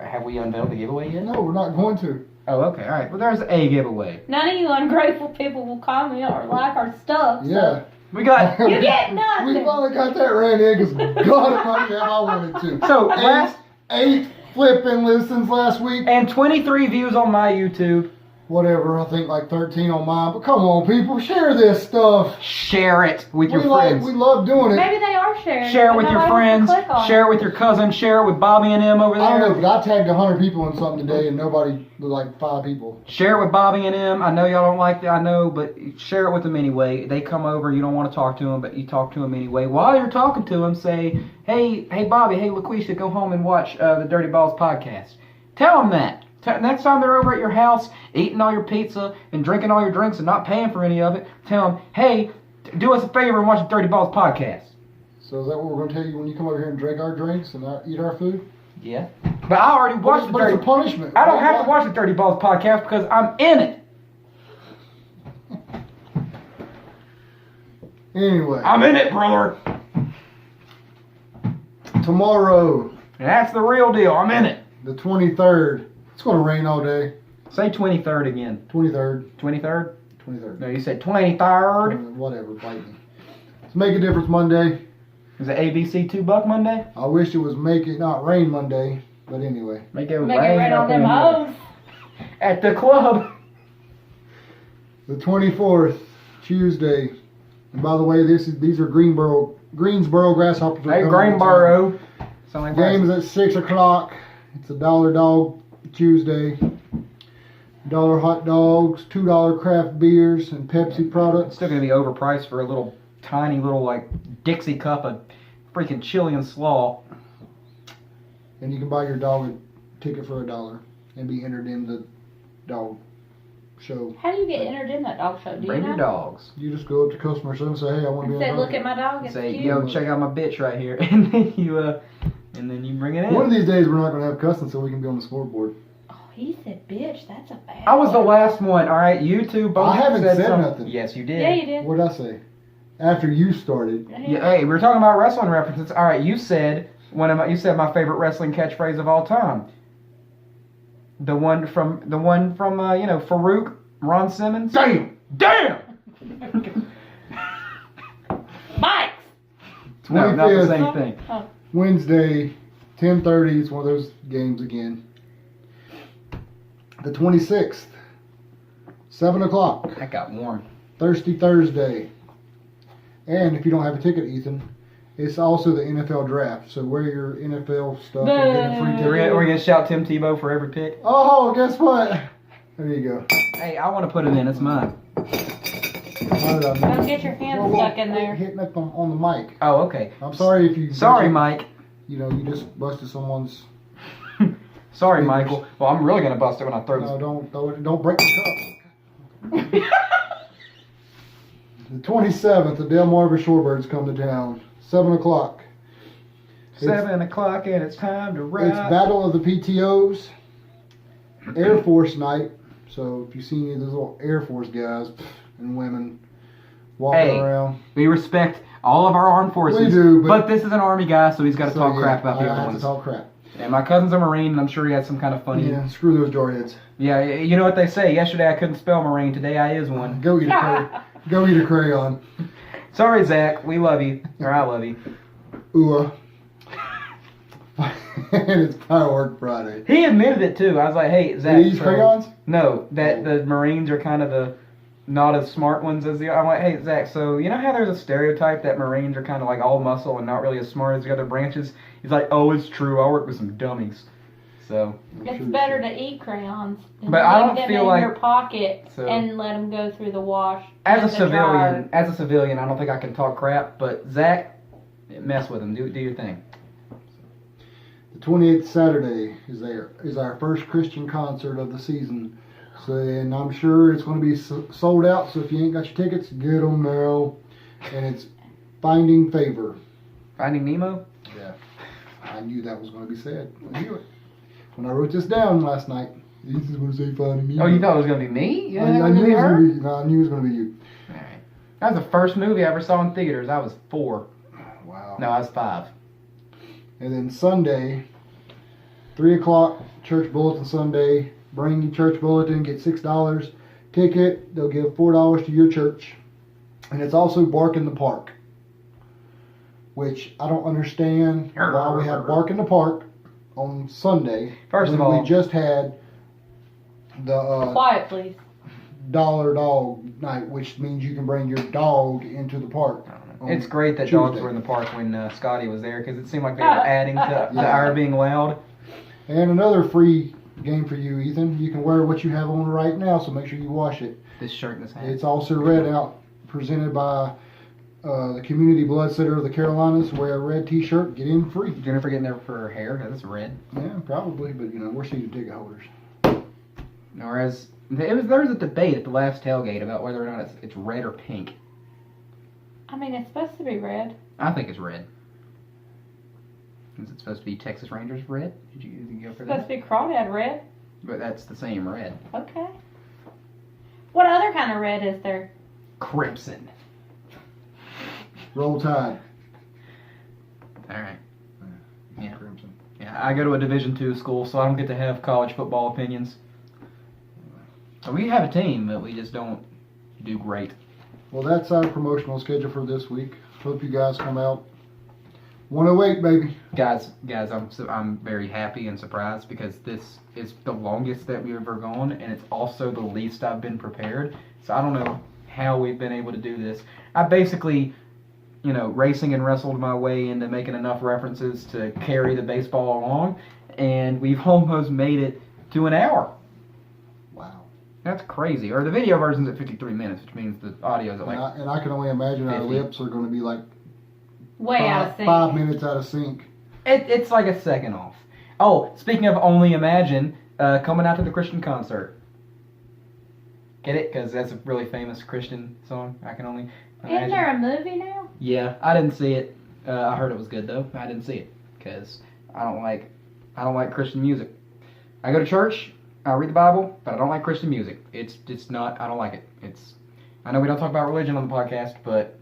Have we unveiled the giveaway yet? No, we're not going to. Oh, okay. All right. Well, there's a giveaway. None of you ungrateful people will comment or like our stuff. so- Yeah. We got. You get nothing. We finally got that ran in because God almighty have I wanted to. So last 8 flipping listens last week. and 23 views on my YouTube. Whatever, I think like 13 on mine. But come on, people, share this stuff. Share it with your we friends. we love doing it. Maybe they are sharing. Share it but with your nobody wants friends. to click on Share it. it with your cousin. Share it with Bobby and M over I don't know, there. but I tagged 100 people in something today and nobody, like 5 people. Share it with Bobby and M. I know y'all don't like that. I know, but share it with them anyway. They come over. You don't want to talk to them, but you talk to them anyway. While you're talking to them, say, hey Bobby, hey LaQuisha, go home and watch the Dirty Balls podcast. Tell them that. Next time they're over at your house eating all your pizza and drinking all your drinks and not paying for any of it, tell them, hey, do us a favor and watch the Dirty Balls podcast. So is that what we're going to tell you when you come over here and drink our drinks and eat our food? Yeah. But I already watched the But it's Dirty a punishment. I don't have to watch the Dirty Balls podcast because I'm in it. Anyway, I'm in it, brother. tomorrow, And that's the real deal. I'm in it. the 23rd, it's going to rain all day. Say 23rd again. 23rd. 23rd? 23rd. No, you said 23rd. Whatever, bite me. Let's make a difference Monday. Is it ABC $2 Monday? I wish it was make it not rain Monday, but anyway. Make it Make it rain rain up on them in here. hoes. At the club. The 24th, Tuesday. And by the way, these are Greensboro Grasshoppers. Hey, Greenboro. Sound like Game is at 6 o'clock. It's $1 dog Tuesday. $1 hot dogs, $2 craft beers, and Pepsi It's products. still going to be overpriced for a little tiny little like Dixie cup of freaking Chilean slaw. And you can buy your dog a ticket for $1 and be entered in the dog show. How do you get entered in that dog show? Do you Bring know? your dogs. You just go up to customer service and say, hey, I want to be Say, on the look at my dog. It's Say, cute. yo, check out my bitch right here, and then you bring it in. One of these days, we're not going to have customs so we can be on the scoreboard. Oh, he said, bitch. That's a bad. I was the word. last one. All right, you two both. I haven't said something. nothing. Yes, you did. Yeah, you did. What did I say? After you started. Yeah, hey, we were talking about wrestling references. All right, you said my favorite wrestling catchphrase of all time. The one from Farouk, Ron Simmons. Damn. Mike's. No, not the 25th. same thing. Oh. Wednesday, 10:30. It's one of those games again. The 26th, 7 o'clock. That got warm. Thirsty Thursday. And if you don't have a ticket, Ethan, it's also the NFL draft. So wear your NFL stuff and get a free Boo. ticket. We're gonna shout Tim Tebow for every pick. Oh, guess what? There you go. Hey, I want to put it in. It's mine. Why did I Don't miss- get your hands Whoa, whoa, stuck in wait, there. Hitting up on the mic. Oh, okay. I'm sorry if you. Sorry, Mike. You know, you just busted someone's. Sorry, Michael. Well, I'm really gonna bust it when I throw this. No, don't throw it. Don't break the cup. The 27th, the Delmarva Shorebirds come to town. 7 o'clock. 7 o'clock and it's time to ride. It's Battle of the PTOs, Air Force night. So if you see any of those little Air Force guys and women walking around, we respect all of our armed forces. We do, but this is an Army guy, so he's got to talk crap about the I other have ones. to talk crap. And my cousin's a Marine, and I'm sure he had some kind of funny. Yeah, screw those jarheads. Yeah, you know what they say. Yesterday I couldn't spell Marine. Today I is one. Go eat a crayon. Sorry, Zach. We love you, or I love you. Ooh. And it's Firework Friday. He admitted it too. I was like, "Hey, Zach." Do you use crayons? No, that the Marines are kind of the not as smart ones as the. I'm like, "Hey, Zach. So you know how there's a stereotype that Marines are kind of like all muscle and not really as smart as the other branches?" He's like, "Oh, it's true. I work with some dummies." So. It's better to eat crayons than But I leave don't them feel in like- your pocket So- and let them go through the wash. As a and the dryer. civilian, I don't think I can talk crap. But Zach, mess with him. Do your thing. The 28th Saturday is our first Christian concert of the season. So, and I'm sure it's going to be sold out. So if you ain't got your tickets, get them now. And it's Finding Favor. Finding Nemo. Yeah, I knew that was going to be said. I knew it when I wrote this down last night. This is going to say Finding Nemo. Oh, you thought it was gonna be me? Yeah, I knew it was going to be. No, I knew it was going to be you. All right. That was the first movie I ever saw in theaters. I was 4. Wow. No, I was 5. And then Sunday, 3 o'clock, church bulletin Sunday. Bring your church bulletin, get $6 ticket. They'll give $4 to your church. And it's also Bark in the Park, which I don't understand why we have Bark in the Park on Sunday. First of when all, we just had the Quiet, please. dollar dog night, which means you can bring your dog into the park. it's great that Tuesday. dogs were in the park when Scotty was there because it seemed like they were adding to our being loud. And another free game for you, Ethan. You can wear what you have on right now, so make sure you wash it. This shirt and this hat. It's also read out, presented by the Community Blood Center of the Carolinas. Wear a red T-shirt, get in free. Jennifer getting there for her hair. That's red. Yeah, probably, but we're season ticket holders. Or as there was a debate at the last tailgate about whether or not it's red or pink. I mean, it's supposed to be red. I think it's red. Is it supposed to be Texas Rangers red? Did you go for It's supposed that? to be crawdad red. But that's the same red. Okay. What other kind of red is there? Crimson. Roll Tide. All right. Yeah. Crimson. Yeah, I go to a Division II school, so I don't get to have college football opinions. So we have a team, but we just don't do great. Well, that's our promotional schedule for this week. Hope you guys come out. 108, baby. Guys, I'm very happy and surprised because this is the longest that we've ever gone, and it's also the least I've been prepared. So I don't know how we've been able to do this. I basically, racing and wrestled my way into making enough references to carry the baseball along, and we've almost made it to an hour. Wow. That's crazy. Or the video version's at 53 minutes, which means the audio's at like... And I can only imagine our 50. lips are going to be like Way out of sync. 5 minutes out of sync. It's like a second off. Oh, speaking of only imagine, coming out to the Christian concert. Get it? Because that's a really famous Christian song. I can only imagine. Isn't there a movie now? Yeah, I didn't see it. I heard it was good though. I didn't see it because I don't like Christian music. I go to church. I read the Bible, but I don't like Christian music. It's not. I don't like it. I know we don't talk about religion on the podcast, but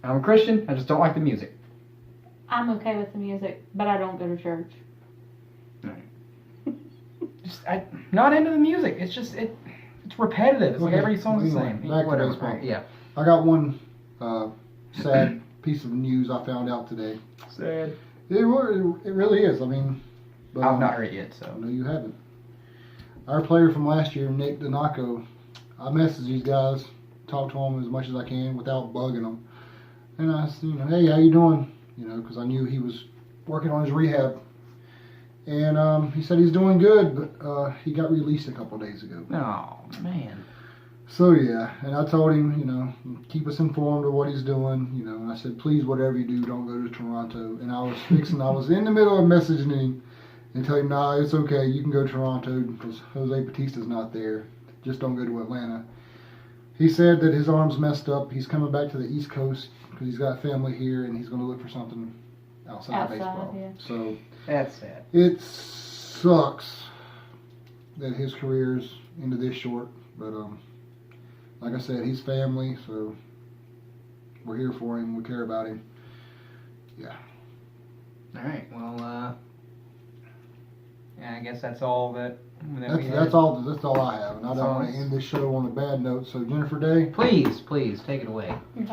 I'm a Christian. I just don't like the music. I'm okay with the music, but I don't go to church. I'm not into the music. It's just it's repetitive. It's like Okay. every song's the Anyway, same. back to Whatever. baseball. Right, yeah. I got one sad piece of news I found out today. Sad. It really is. I mean, but, I've not heard it yet, I so. know you haven't. Our player from last year, Nick Donaco, I message these guys, talk to them as much as I can without bugging them. And I said, hey, how you doing? Because I knew he was working on his rehab. And he said he's doing good, but he got released a couple days ago. Oh man. So yeah, and I told him, keep us informed of what he's doing, and I said, please, whatever you do, don't go to Toronto. And I was in the middle of messaging him and telling him, nah, it's okay, you can go to Toronto because Jose Batista's not there. Just don't go to Atlanta. He said that his arm's messed up. He's coming back to the East Coast because he's got family here and he's going to look for something outside baseball. Yeah. So That's sad. it sucks that his career's into this short, but like I said, he's family, so we're here for him. We care about him. Yeah. All right. Well, yeah, I guess that's all that we had. That's all I have, and I That's don't all. want to end this show on a bad note. So Jennifer Day, Please take it away.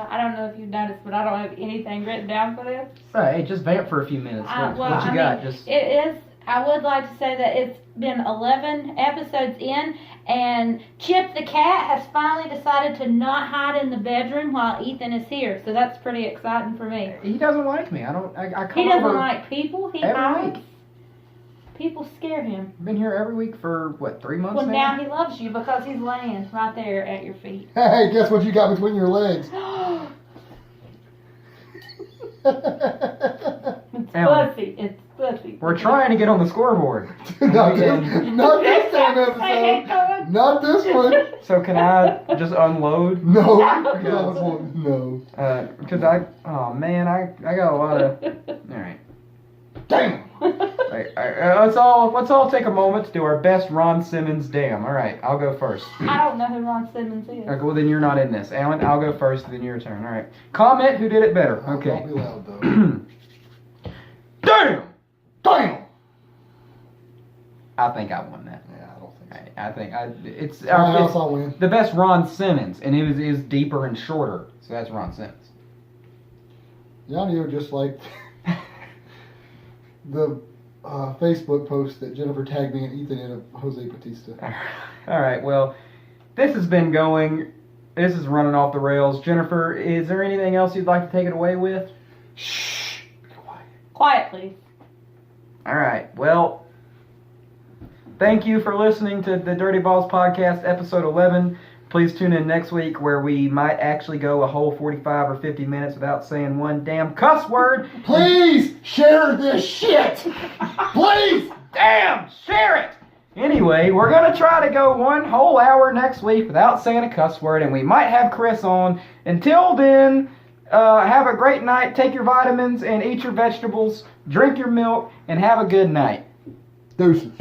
I don't know if you've noticed, but I don't have anything written down for this. Right. Hey, just vamp for a few minutes. What you got? Just It is. I would like to say that it's been 11 episodes in, and Chip the cat has finally decided to not hide in the bedroom while Ethan is here. So that's pretty exciting for me. he doesn't like me. I come He doesn't over like people. He every hides. week. People scare him. Been here every week for what, 3 months Well, now? now he loves you because he's laying right there at your feet. hey, guess what you got between your legs? It's Alan. pussy. It's pussy. We're trying to get on the scoreboard. not this time episode. Not this one. So can I just unload? No. No. No. Because oh man, I got a lot of. All right. Damn. Let's all take a moment to do our best Ron Simmons damn. All right, I'll go first. I don't know who Ron Simmons is. Okay, well then you're not in this. Alan, I'll go first, then your turn. All right. Comment who did it better. Okay. Don't be loud though. Damn! Damn. I think I won that. Yeah, I don't think so. I think it's My house, I'll win. the best Ron Simmons, and it is deeper and shorter. So that's Ron Simmons. Yanni just like the Facebook post that Jennifer tagged me and Ethan in of Jose Batista. All right. Well, this has been going. This is running off the rails. Jennifer, is there anything else you'd like to take it away with? Shh. Be quiet. Quiet, please. All right. Well, thank you for listening to the Dirty Balls Podcast, episode 11. Please tune in next week where we might actually go a whole 45 or 50 minutes without saying one damn cuss word. Please share this shit. Please. Damn, share it. Anyway, we're going to try to go one whole hour next week without saying a cuss word, and we might have Chris on. Until then, have a great night. Take your vitamins and eat your vegetables. Drink your milk, and have a good night. Deuces.